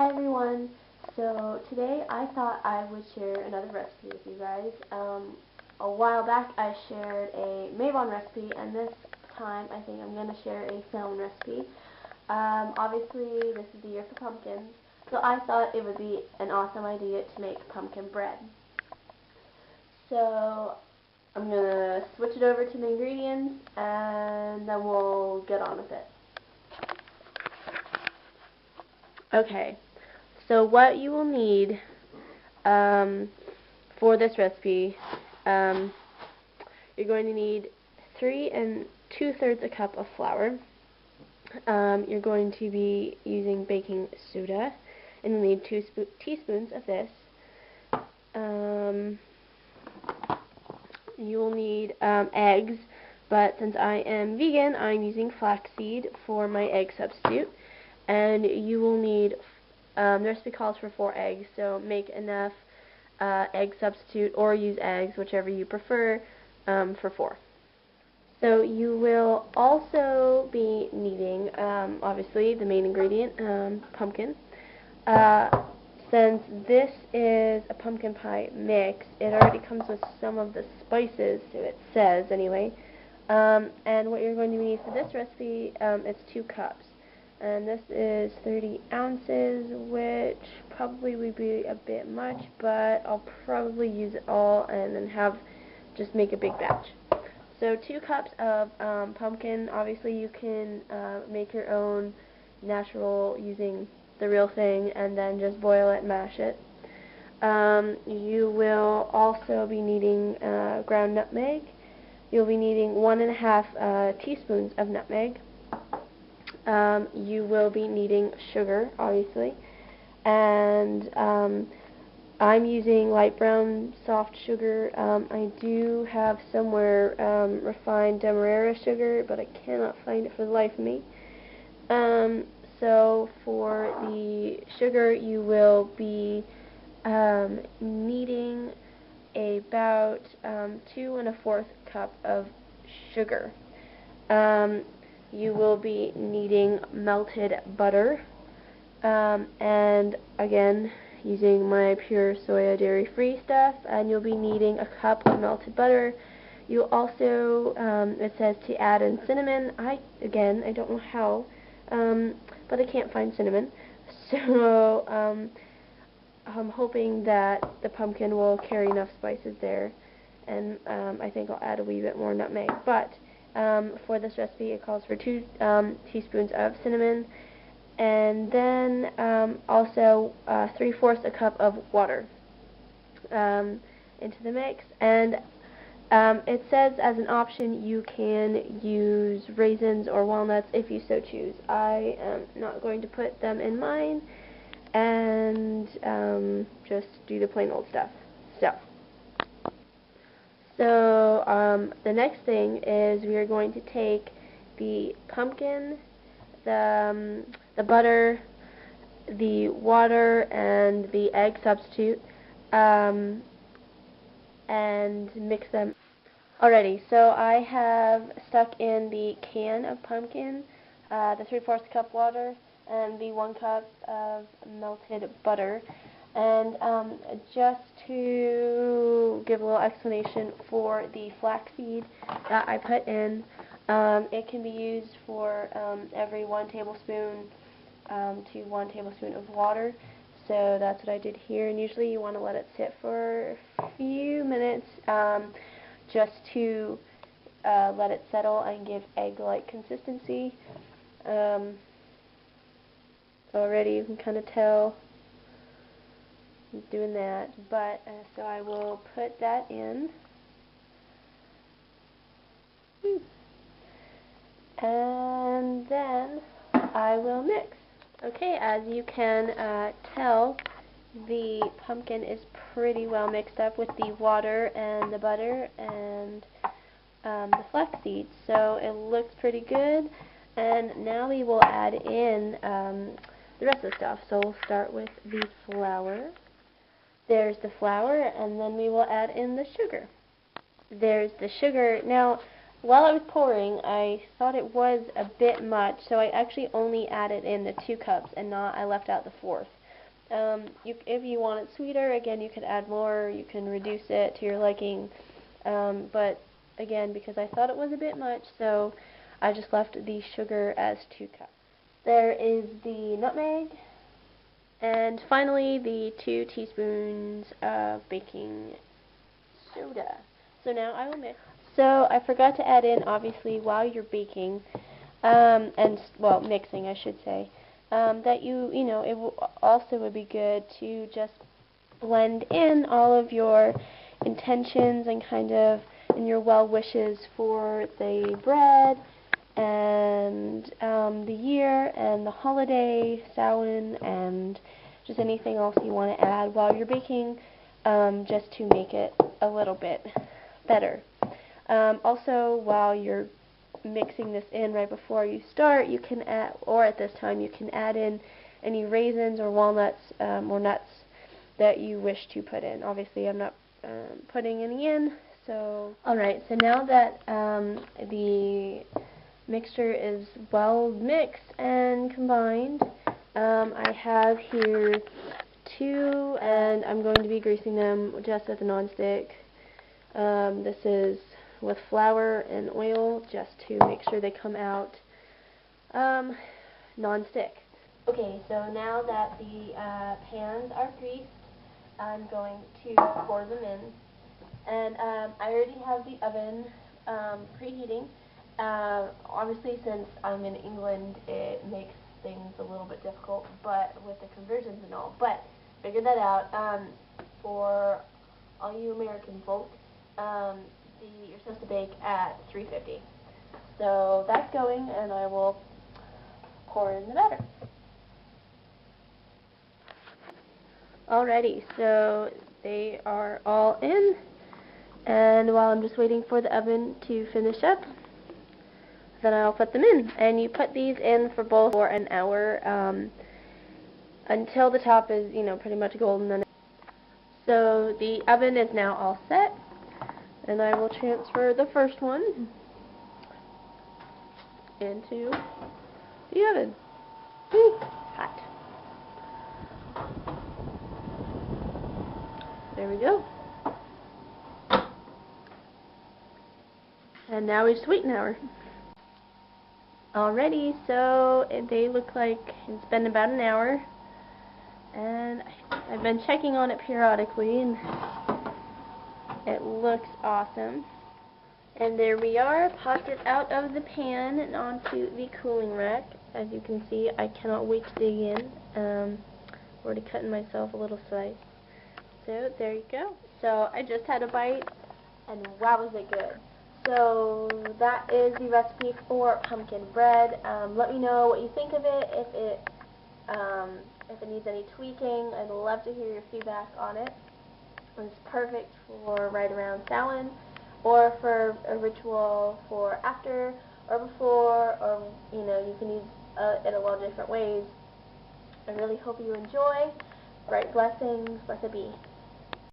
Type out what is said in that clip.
Hi everyone. So today I thought I would share another recipe with you guys. A while back I shared a Mabon recipe, and this time I think I'm going to share a salmon recipe. Obviously this is the year for pumpkins, so I thought it would be an awesome idea to make pumpkin bread. So I'm going to switch it over to the ingredients and then we'll get on with it. Okay. So what you will need for this recipe, you're going to need 3 2/3 a cup of flour. You're going to be using baking soda, and you'll need 2 teaspoons of this. You will need eggs, but since I am vegan, I'm using flaxseed for my egg substitute. And you will need the recipe calls for 4 eggs, so make enough egg substitute or use eggs, whichever you prefer, for 4. So you will also be needing, obviously, the main ingredient, pumpkin. Since this is a pumpkin pie mix, it already comes with some of the spices, so it says anyway. And what you're going to need for this recipe, it's 2 cups. And this is 30 ounces, which probably would be a bit much, but I'll probably use it all and then just make a big batch. So 2 cups of pumpkin. Obviously you can make your own natural using the real thing and then just boil it and mash it. You will also be needing ground nutmeg. You'll be needing 1½ teaspoons of nutmeg. You will be needing sugar, obviously, and I'm using light brown soft sugar. I do have somewhere refined demerara sugar, but I cannot find it for the life of me. So for the sugar, you will be needing about 2 1/4 cup of sugar. You will be needing melted butter, and again using my pure soya dairy-free stuff, and you'll be needing a cup of melted butter. You also, it says to add in cinnamon. I don't know how, but I can't find cinnamon, so I'm hoping that the pumpkin will carry enough spices there, and I think I'll add a wee bit more nutmeg, but for this recipe it calls for 2 teaspoons of cinnamon, and then also 3/4 a cup of water into the mix. And it says as an option you can use raisins or walnuts if you so choose. I am not going to put them in mine and just do the plain old stuff. So the next thing is we are going to take the pumpkin, the butter, the water, and the egg substitute, and mix them. Alrighty, so I have stuck in the can of pumpkin, the 3/4 cup water, and the 1 cup of melted butter. And just to give a little explanation for the flaxseed that I put in, it can be used for every 1 tablespoon to 1 tablespoon of water. So that's what I did here. And usually you want to let it sit for a few minutes just to let it settle and give egg-like consistency. Already you can kind of tell doing that, but so I will put that in, and then I will mix. Okay, as you can tell, the pumpkin is pretty well mixed up with the water and the butter and the flaxseed, so it looks pretty good. And now we will add in the rest of the stuff. So we'll start with the flour. There's the flour, and then we will add in the sugar. There's the sugar. Now, while I was pouring, I thought it was a bit much, so I actually only added in the 2 cups, and I left out the 4th. If you want it sweeter, again, you could add more. You can reduce it to your liking. But again, because I thought it was a bit much, so I just left the sugar as 2 cups. There is the nutmeg, and finally the 2 teaspoons of baking soda. So now I will mix. So I forgot to add in, obviously, while you're baking, well, mixing, I should say, that you know, it also would be good to just blend in all of your intentions and kind of and your well wishes for the bread and the year and the holiday, Samhain, and just anything else you want to add while you're baking, just to make it a little bit better. Also, while you're mixing this in right before you start, you can add, or at this time, you can add in any raisins or walnuts or nuts that you wish to put in. Obviously, I'm not putting any in. So, alright, so now that the mixture is well mixed and combined, I have here 2, and I'm going to be greasing them just with a nonstick. This is with flour and oil, just to make sure they come out non-stick. Okay, so now that the pans are greased, I'm going to pour them in. And I already have the oven preheating. Obviously, since I'm in England, it makes things a little bit difficult, but with the conversions and all. But figure that out. For all you American folk, you're supposed to bake at 350. So that's going, and I will pour in the batter. Alrighty, so they are all in, and while I'm just waiting for the oven to finish up, then I'll put them in. And you put these in for both for an hour until the top is, you know, pretty much golden. So the oven is now all set, and I will transfer the first one into the oven. Woo, hot. There we go. And now we just wait an hour. Alrighty, so they look like it's been about an hour, and I've been checking on it periodically, and it looks awesome. And there we are, popped it out of the pan and onto the cooling rack. As you can see, I cannot wait to dig in. Already cutting myself a little slice. So there you go. So I just had a bite, and wow, was it good. So that is the recipe for pumpkin bread. Let me know what you think of it. If it needs any tweaking, I'd love to hear your feedback on it. It's perfect for right around Samhain, or for a ritual for after or before, or you know, you can use it a lot of different ways. I really hope you enjoy. Bright blessings. Blessed be.